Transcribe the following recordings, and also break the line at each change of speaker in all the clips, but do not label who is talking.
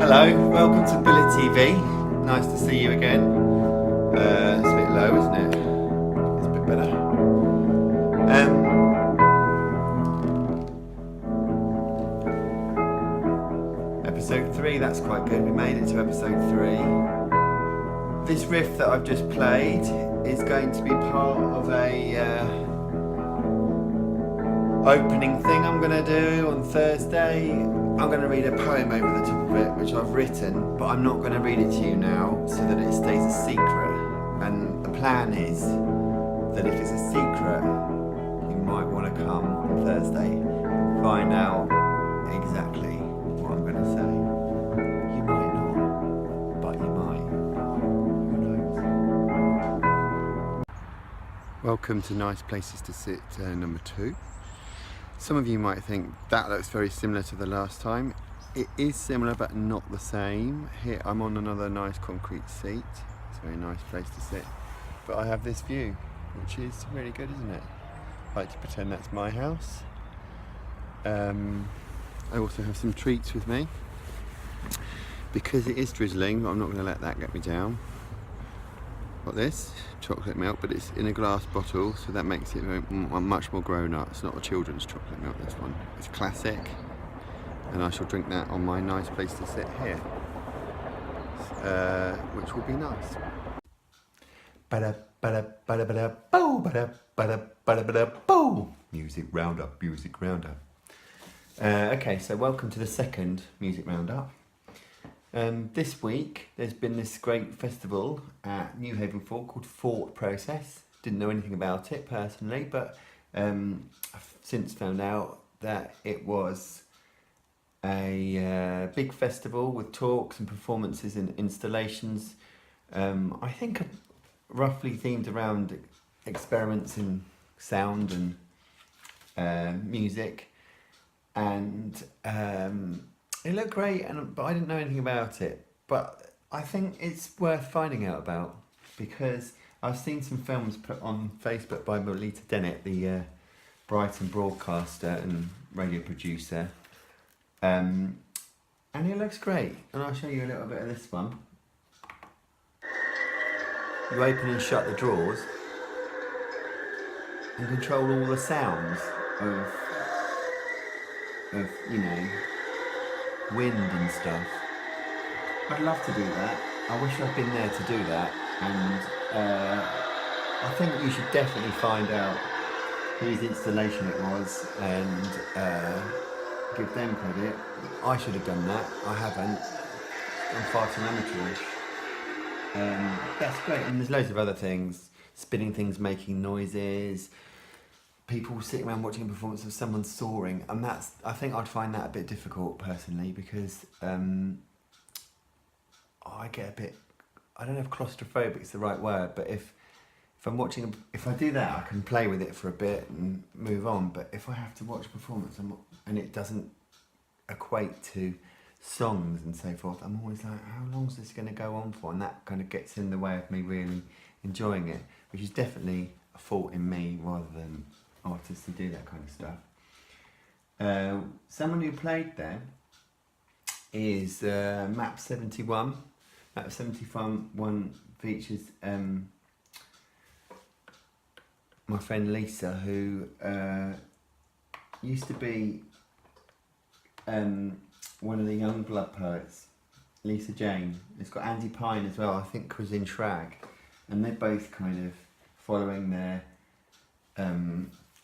Hello, welcome to Billet TV. Nice to see you again. It's a bit low, isn't it? It's a bit better. Episode 3, that's quite good. We made it to episode 3. This riff that I've just played is going to be part of a opening thing I'm going to do on Thursday. I'm going to read a poem over the top of it, which I've written, but I'm not going to read it to you now so that it stays a secret. And the plan is that if it's a secret, you might want to come on Thursday and find out exactly what I'm going to say. You might not, but you might. Who knows? Welcome to Nice Places to Sit number 2. Some of you might think that looks very similar to the last time. It is similar but not the same. Here I'm on another nice concrete seat. It's a very nice place to sit. But I have this view, which is really good, isn't it? I like to pretend that's my house. I also have some treats with me. Because it is drizzling, I'm not going to let that get me down. Got this chocolate milk, but it's in a glass bottle, so that makes it much more grown up. It's not a children's chocolate milk, this one. It's classic, and I shall drink that on my nice place to sit here, which will be nice. Music roundup, music roundup. Okay, so welcome to the second music roundup. This week there's been this great festival at New Haven Fort called Thought Process. Didn't know anything about it personally, but I've since found out that it was a big festival with talks and performances and installations. I think roughly themed around experiments in sound and music, and it looked great, but I didn't know anything about it. But I think it's worth finding out about, because I've seen some films put on Facebook by Melita Dennett, the Brighton broadcaster and radio producer. And it looks great. And I'll show you a little bit of this one. You open and shut the drawers and control all the sounds of you know, wind and stuff. I'd love to do that. I wish I'd been there to do that, and I think you should definitely find out whose installation it was and give them credit. I should have done that. I haven't. I'm far too amateurish. That's great, and there's loads of other things. Spinning things, making noises, people sitting around watching a performance of someone soaring, and I think I'd find that a bit difficult personally, because I get a bit, I don't know if claustrophobic is the right word, but if I'm watching, if I do that, I can play with it for a bit and move on. But if I have to watch a performance and it doesn't equate to songs and so forth, I'm always like, how long is this going to go on for? And that kind of gets in the way of me really enjoying it, which is definitely a fault in me rather than artists who do that kind of stuff. Someone who played there is Map 71. Map 71 features my friend Lisa, who used to be one of the young blood poets, Lisa Jane. It's got Andy Pine as well, I think was in Shrag, and they're both kind of following their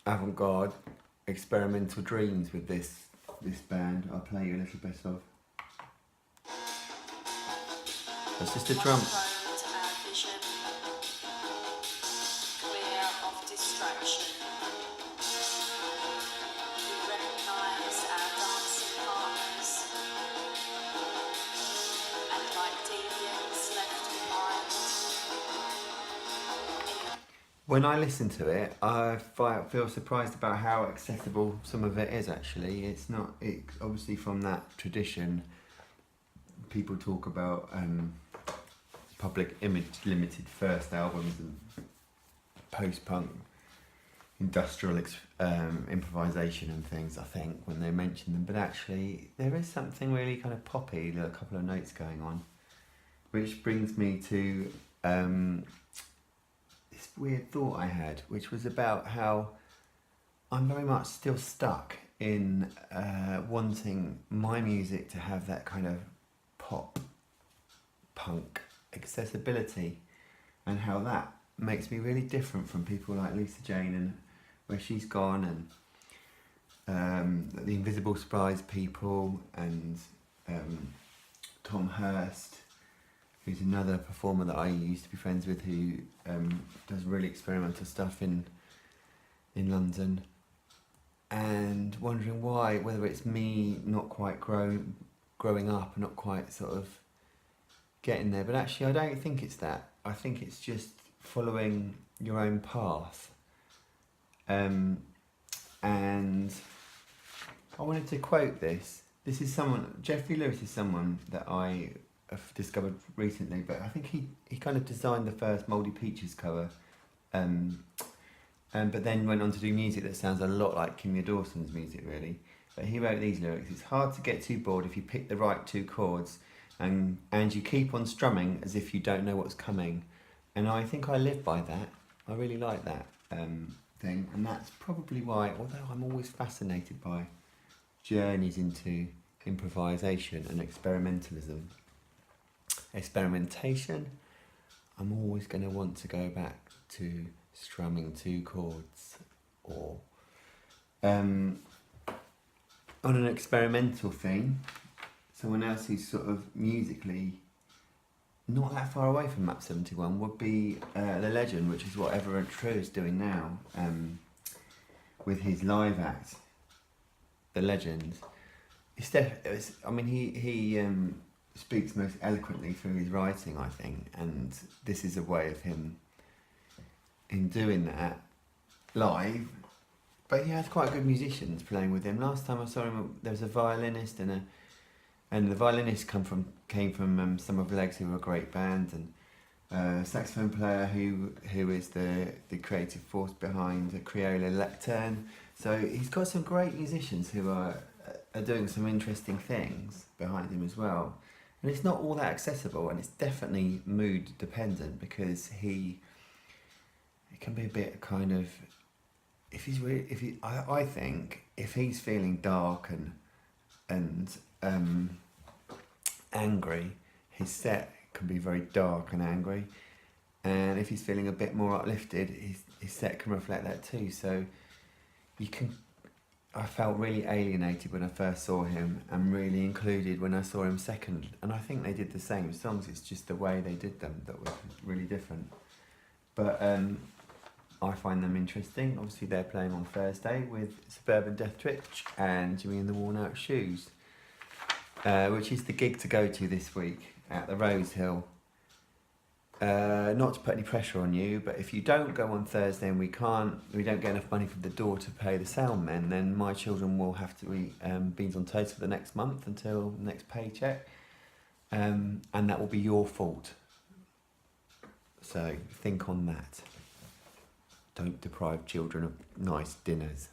avant-garde experimental dreams with this band. I'll play you a little bit of. That's just a drum. When I listen to it, I feel surprised about how accessible some of it is. Actually, it's not. It obviously from that tradition. People talk about Public Image Limited first albums and post-punk, industrial improvisation and things, I think, when they mention them, but actually there is something really kind of poppy, a couple of notes going on, which brings me to this weird thought I had, which was about how I'm very much still stuck in wanting my music to have that kind of pop punk accessibility, and how that makes me really different from people like Lisa Jane and Where She's Gone, and the Invisible Surprise People, and Tom Hurst, who's another performer that I used to be friends with, who does really experimental stuff in London, and wondering why, whether it's me not quite growing up and not quite sort of getting there. But actually I don't think it's that. I think it's just following your own path. And I wanted to quote this. This is someone, Jeffrey Lewis is someone that I have discovered recently, but I think he kind of designed the first Mouldy Peaches cover, but then went on to do music that sounds a lot like Kimya Dawson's music, really. But he wrote these lyrics: "It's hard to get too bored if you pick the right two chords, and you keep on strumming as if you don't know what's coming." And I think I live by that. I really like that thing, and that's probably why, although I'm always fascinated by journeys into improvisation and experimentation, I'm always going to want to go back to strumming two chords, or on an experimental thing, someone else who's sort of musically not that far away from Map 71 would be The Legend, which is what Everett True is doing now with his live act, The Legend. He speaks most eloquently through his writing, I think, and this is a way of him in doing that live. But he has quite good musicians playing with him. Last time I saw him, there was a violinist and the violinist came from Some of Legs, who were a great band, and a saxophone player who is the creative force behind the Creola Lectern. So he's got some great musicians who are doing some interesting things behind him as well. And it's not all that accessible, and it's definitely mood dependent, because it can be a bit kind of, I think if he's feeling dark and angry, his set can be very dark and angry, and if he's feeling a bit more uplifted, his set can reflect that too. So I felt really alienated when I first saw him, and really included when I saw him second, and I think they did the same songs, it's just the way they did them that was really different. But I find them interesting. Obviously they're playing on Thursday with Suburban Death Twitch and Jimmy and the Worn Out Shoes, which is the gig to go to this week at the Rose Hill. Not to put any pressure on you, but if you don't go on Thursday and we don't get enough money from the door to pay the sound men, then my children will have to eat beans on toast for the next month until the next paycheck, and that will be your fault. So think on that. Don't deprive children of nice dinners.